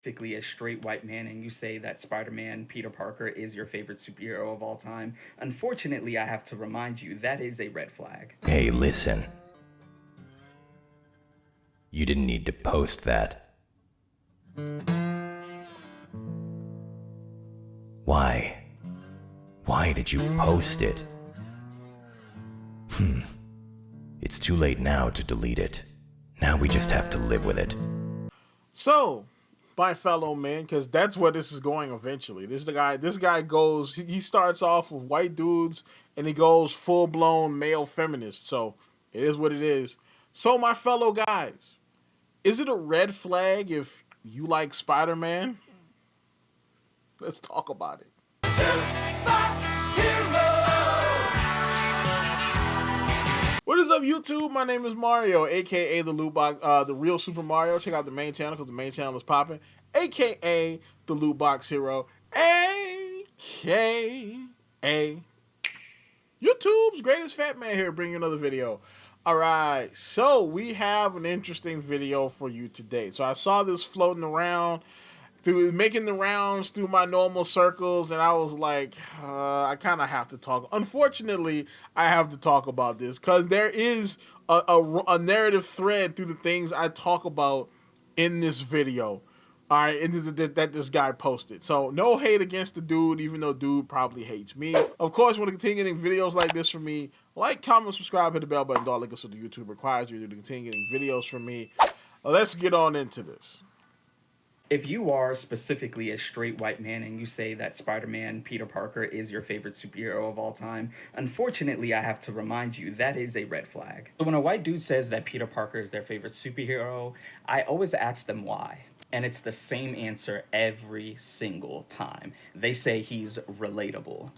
Specifically a straight white man and you say that Spider-Man Peter Parker is your favorite superhero of all time, unfortunately I have to remind you that is a red flag. Hey, listen. You didn't need to post that. Why? Why did you post it? It's too late now to delete it. Now we just have to live with it. So, my fellow men, because that's where this is going eventually. This guy goes, he starts off with white dudes and he goes full blown male feminist. So it is what it is. So my fellow guys, is it a red flag if you like Spider-Man? Let's talk about it. What is up, YouTube? My name is Mario, aka the Loot Box, the real Super Mario. Check out the main channel because the main channel is popping. Aka the Loot Box Hero, aka YouTube's greatest fat man here, bringing you another video. All right, so we have an interesting video for you today. So I saw this floating around, making the rounds through my normal circles, and I was like, I kind of have to talk. Unfortunately, I have to talk about this because there is a narrative thread through the things I talk about in this video. All right, and that this guy posted. So no hate against the dude, even though dude probably hates me. Of course, want to continue getting videos like this from me, like, comment, subscribe, hit the bell button, all links so the YouTube requires you to continue getting videos from me. Let's get on into this. If you are specifically a straight white man and you say that Spider-Man Peter Parker is your favorite superhero of all time, unfortunately I have to remind you that is a red flag. So when a white dude says that Peter Parker is their favorite superhero, I always ask them why. And it's the same answer every single time. They say he's relatable.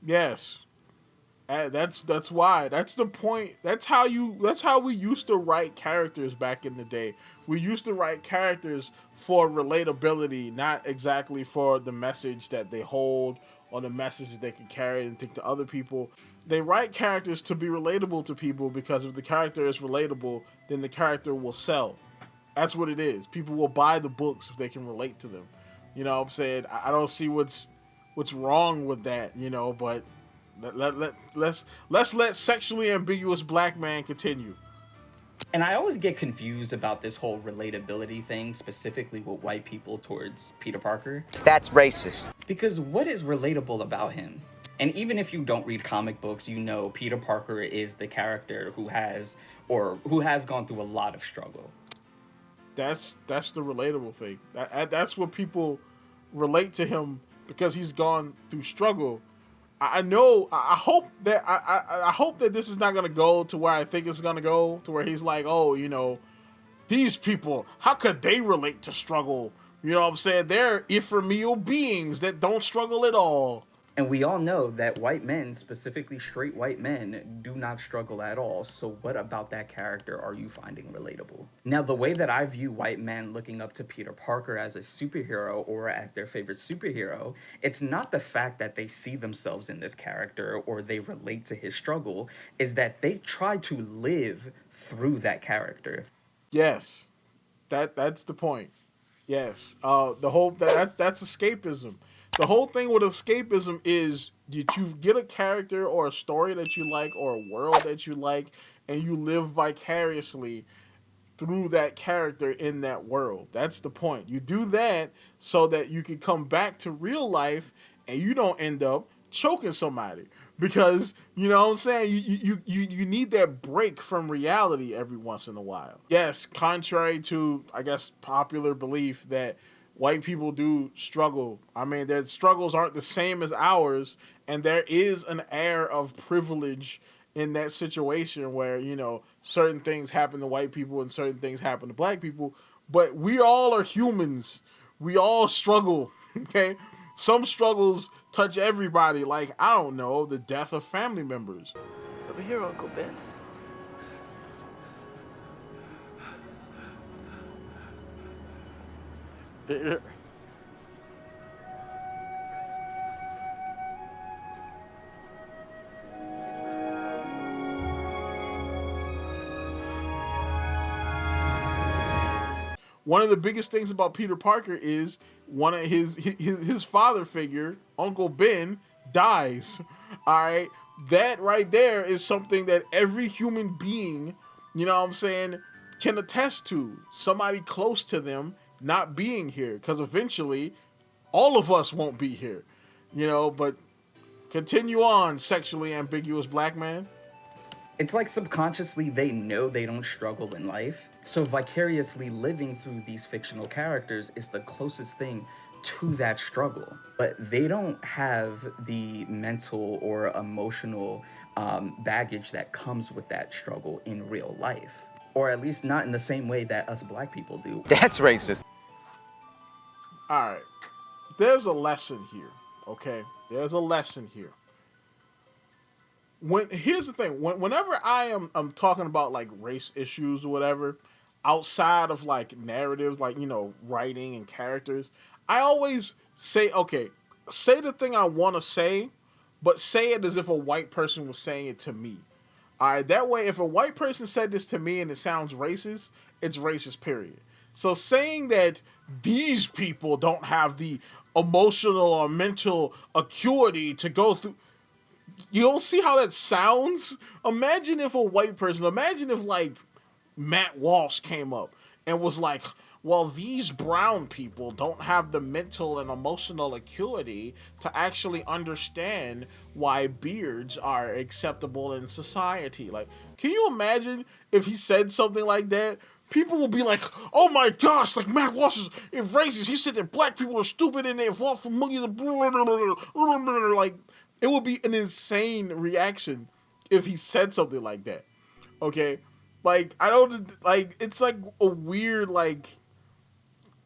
Yes. That's why. That's the point. That's how we used to write characters back in the day. We used to write characters for relatability, not exactly for the message that they hold or the message that they can carry and take to other people. They write characters to be relatable to people because if the character is relatable, then the character will sell. That's what it is. People will buy the books if they can relate to them. You know what I'm saying? I don't see what's wrong with that, you know, but let's let sexually ambiguous black man continue. And I always get confused about this whole relatability thing, specifically with white people towards Peter Parker. That's racist. Because what is relatable about him? And even if you don't read comic books, you know Peter Parker is the character who has gone through a lot of struggle. That's the relatable thing. That's what people relate to him because he's gone through struggle. I know. I hope that this is not gonna go to where I think it's gonna go, to where he's like, oh, you know, these people, how could they relate to struggle? You know what I'm saying? They're ephemeral beings that don't struggle at all. And we all know that white men, specifically straight white men, do not struggle at all. So what about that character are you finding relatable? Now, the way that I view white men looking up to Peter Parker as a superhero or as their favorite superhero, it's not the fact that they see themselves in this character or they relate to his struggle, is that they try to live through that character. Yes, that's the point. Yes, that's escapism. The whole thing with escapism is that you get a character or a story that you like or a world that you like, and you live vicariously through that character in that world. That's the point. You do that so that you can come back to real life and you don't end up choking somebody. Because, you know what I'm saying, you need that break from reality every once in a while. Yes, contrary to, I guess, popular belief that white people do struggle. I mean, their struggles aren't the same as ours, and there is an air of privilege in that situation where, you know, certain things happen to white people and certain things happen to black people, but we all are humans. We all struggle, okay? Some struggles touch everybody, like, I don't know, the death of family members. Over here, Uncle Ben. one of the biggest things about Peter Parker is one of his father figure, Uncle Ben, dies. All right, that right there is something that every human being, you know what I'm saying, can attest to. Somebody close to them not being here, because eventually all of us won't be here, you know. But continue on, sexually ambiguous black man. It's like subconsciously they know they don't struggle in life, so vicariously living through these fictional characters is the closest thing to that struggle. But they don't have the mental or emotional baggage that comes with that struggle in real life. Or at least not in the same way that us black people do. That's racist. All right, there's a lesson here, okay? There's a lesson here. Here's the thing, whenever I'm talking about like race issues or whatever, outside of like narratives, like, you know, writing and characters, I always say, okay, say the thing I want to say, but say it as if a white person was saying it to me. All right, that way, if a white person said this to me and it sounds racist, it's racist, period. So saying that these people don't have the emotional or mental acuity to go through, you don't see how that sounds? Imagine if like Matt Walsh came up and was like, well, these brown people don't have the mental and emotional acuity to actually understand why beards are acceptable in society. Like, can you imagine if he said something like that? People will be like, oh my gosh, like Matt Walsh is racist. He said that black people are stupid and they evolved from monkeys. Like, it would be an insane reaction if he said something like that. Okay? Like, I don't, like, it's like a weird, like,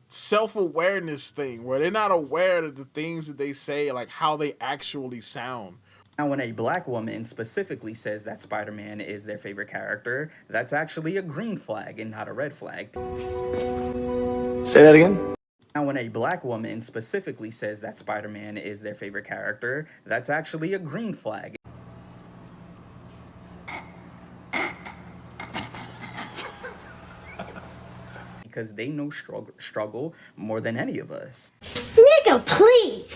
self-awareness thing where they're not aware of the things that they say, like how they actually sound. Now, when a black woman specifically says that Spider-Man is their favorite character, that's actually a green flag and not a red flag. Say that again? Now, when a black woman specifically says that Spider-Man is their favorite character, that's actually a green flag. Because they know struggle more than any of us. Nigga, please!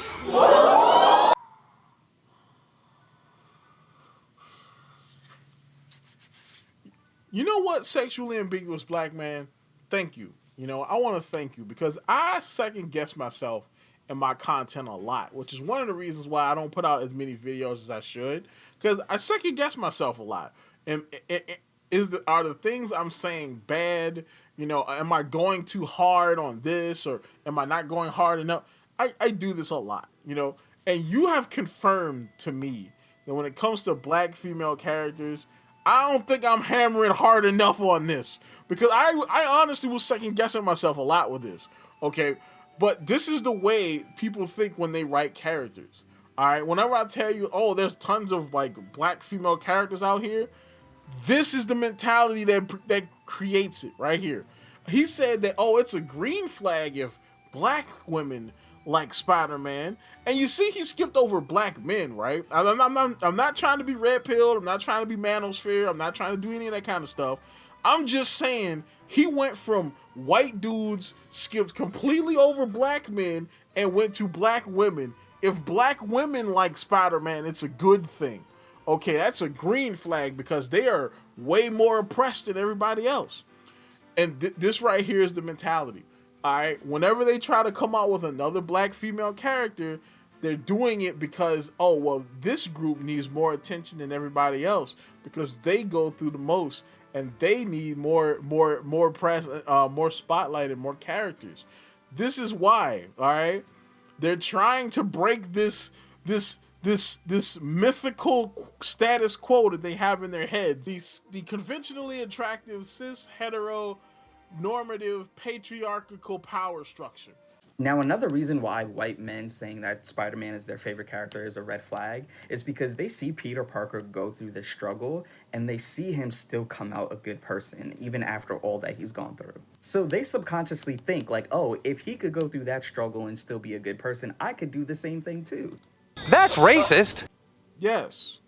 You know what, sexually ambiguous black man? Thank you. You know, I want to thank you because I second guess myself in my content a lot, which is one of the reasons why I don't put out as many videos as I should, because I second guess myself a lot. And are the things I'm saying bad? You know, am I going too hard on this, or am I not going hard enough? I do this a lot, you know, and you have confirmed to me that when it comes to black female characters, I don't think I'm hammering hard enough on this, because I honestly was second guessing myself a lot with this, okay? But this is the way people think when they write characters, all right? Whenever I tell you, oh, there's tons of like black female characters out here, this is the mentality that creates it right here. He said that, oh, it's a green flag if black women like Spider-Man, and you see he skipped over black men, right? I'm not trying to be red-pilled. I'm not trying to be manosphere. I'm not trying to do any of that kind of stuff. I'm just saying he went from white dudes, skipped completely over black men, and went to black women. If black women like Spider-Man, it's a good thing. Okay, that's a green flag because they are way more oppressed than everybody else. And this right here is the mentality. All right, whenever they try to come out with another black female character, they're doing it because, oh, well, this group needs more attention than everybody else because they go through the most and they need more press, more spotlight and more characters. This is why, all right, they're trying to break this mythical status quo that they have in their heads. The conventionally attractive cis hetero normative patriarchal power structure. Now, another reason why white men saying that Spider-Man is their favorite character is a red flag is because they see Peter Parker go through this struggle and they see him still come out a good person even after all that he's gone through. So they subconsciously think like, oh, if he could go through that struggle and still be a good person, I could do the same thing too. That's racist. Yes,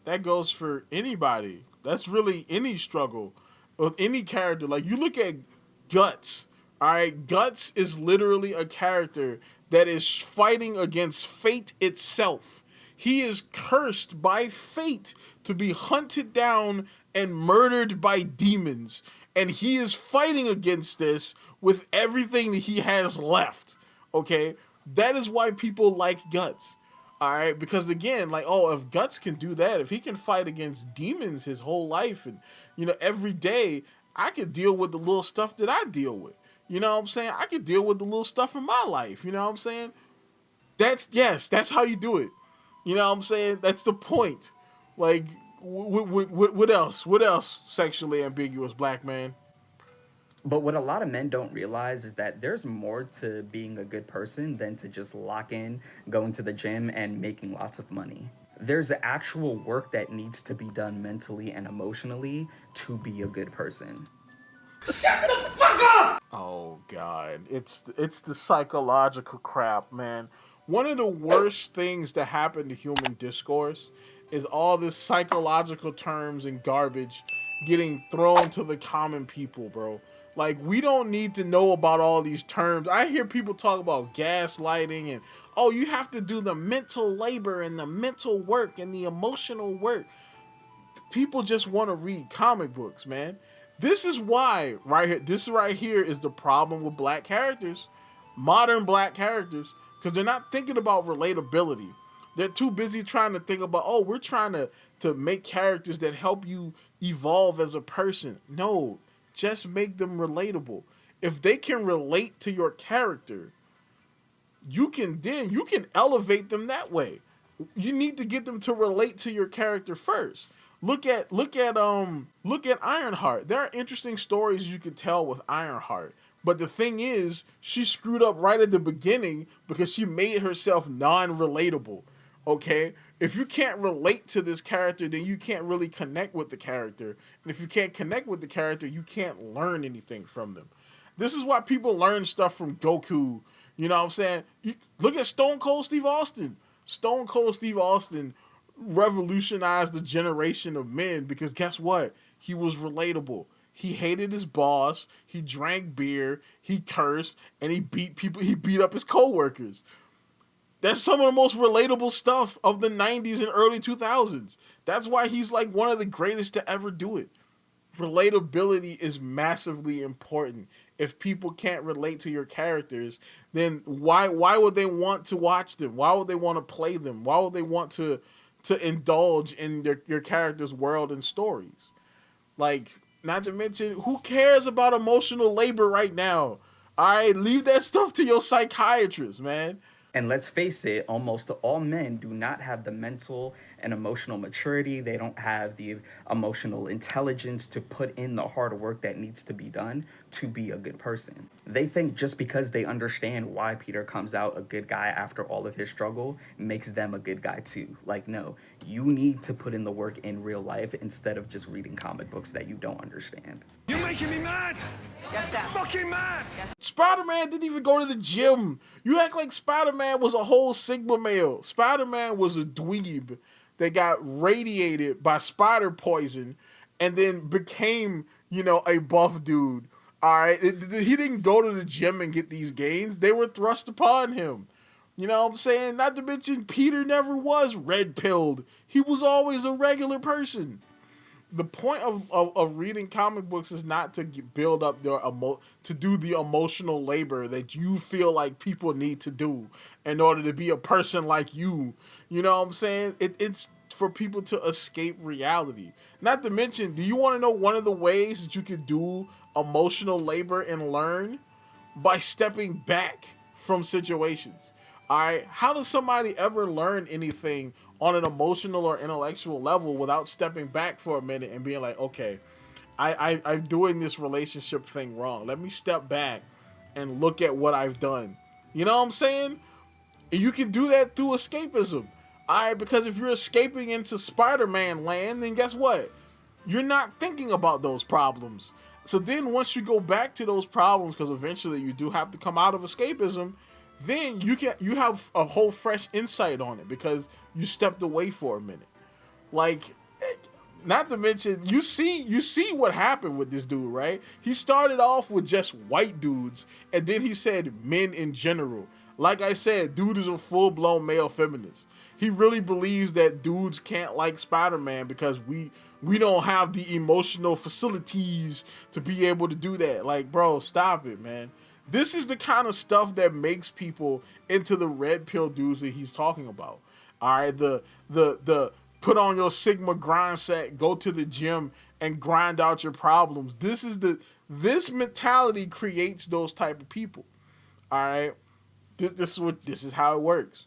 that goes for anybody. That's really any struggle with any character. Like, you look at Guts All right, Guts is literally a character that is fighting against fate itself. He is cursed by fate to be hunted down and murdered by demons. And he is fighting against this with everything that he has left. Okay? That is why people like Guts. All right? Because again, like, oh, if Guts can do that, if he can fight against demons his whole life and, every day, I could deal with the little stuff that I deal with. You know what I'm saying? I could deal with the little stuff in my life. You know what I'm saying? That's how you do it. You know what I'm saying? That's the point. Like, what else? What else sexually ambiguous, black man? But what a lot of men don't realize is that there's more to being a good person than to just lock in, going to the gym, and making lots of money. There's actual work that needs to be done mentally and emotionally to be a good person. Oh God, it's the psychological crap, man. One of the worst things that happen to human discourse is all this psychological terms and garbage getting thrown to the common people, bro. Like, we don't need to know about all these terms. I hear people talk about gaslighting and, oh, you have to do the mental labor and the mental work and the emotional work. People just want to read comic books, man. This is why, this right here is the problem with black characters, modern black characters, because they're not thinking about relatability. They're too busy trying to think about, oh, we're trying to make characters that help you evolve as a person. No, just make them relatable. If they can relate to your character, you can elevate them that way. You need to get them to relate to your character first. Look at Ironheart. There are interesting stories you could tell with Ironheart. But the thing is, she screwed up right at the beginning because she made herself non-relatable. Okay? If you can't relate to this character, then you can't really connect with the character. And if you can't connect with the character, you can't learn anything from them. This is why people learn stuff from Goku. You know what I'm saying? Look at Stone Cold Steve Austin. Stone Cold Steve Austin revolutionized the generation of men because guess what? He was relatable. He hated his boss. He drank beer. He cursed. And he beat people. He beat up his coworkers. That's some of the most relatable stuff of the 90s and early 2000s. That's why he's like one of the greatest to ever do it. Relatability is massively important. If people can't relate to your characters, then why would they want to watch them? Why would they want to play them? Why would they want to indulge in your character's world and stories? Like, not to mention, who cares about emotional labor right now? All right, leave that stuff to your psychiatrist, man. And let's face it, almost all men do not have the mental and emotional maturity. They don't have the emotional intelligence to put in the hard work that needs to be done to be a good person. They think just because they understand why Peter comes out a good guy after all of his struggle makes them a good guy too. Like, no, you need to put in the work in real life instead of just reading comic books that you don't understand. You're making me mad! Yes, sir. Fucking mad! Spider-Man didn't even go to the gym. You act like Spider-Man was a whole Sigma male. Spider-Man was a dweeb that got radiated by spider poison and then became, a buff dude. All right? He didn't go to the gym and get these gains. They were thrust upon him. You know what I'm saying? Not to mention, Peter never was red-pilled. He was always a regular person. The point of reading comic books is not to build up to do the emotional labor that you feel like people need to do in order to be a person like you. You know what I'm saying? It's for people to escape reality. Not to mention, do you want to know one of the ways that you could do emotional labor and learn? By stepping back from situations. All right? How does somebody ever learn anything on an emotional or intellectual level without stepping back for a minute and being like, okay, I'm doing this relationship thing wrong. Let me step back and look at what I've done. You know what I'm saying? And you can do that through escapism. All right, because if you're escaping into Spider-Man land, then guess what? You're not thinking about those problems. So then once you go back to those problems, because eventually you do have to come out of escapism, then you have a whole fresh insight on it because you stepped away for a minute. Like, not to mention, you see what happened with this dude, right? He started off with just white dudes, and then he said men in general. Like I said, dude is a full-blown male feminist. He really believes that dudes can't like Spider-Man because we don't have the emotional facilities to be able to do that. Like, bro, stop it, man. This is the kind of stuff that makes people into the red pill dudes that he's talking about. All right, the put on your Sigma grind set, go to the gym and grind out your problems. This mentality creates those type of people. All right, this is how it works,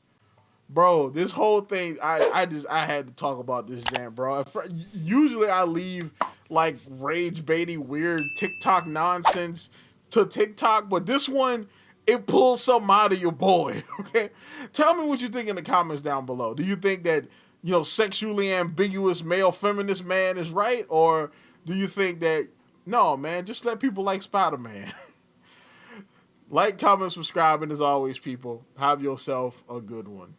bro. This whole thing, I had to talk about this jam, bro. Usually I leave like rage baity weird TikTok nonsense to TikTok, but this one, it pulls something out of your boy. Okay, tell me what you think in the comments down below. Do you think that, you know, sexually ambiguous male feminist man is right, or do you think that no, man, just let people like Spider-Man? Like, comment, subscribe, and as always, people, have yourself a good one.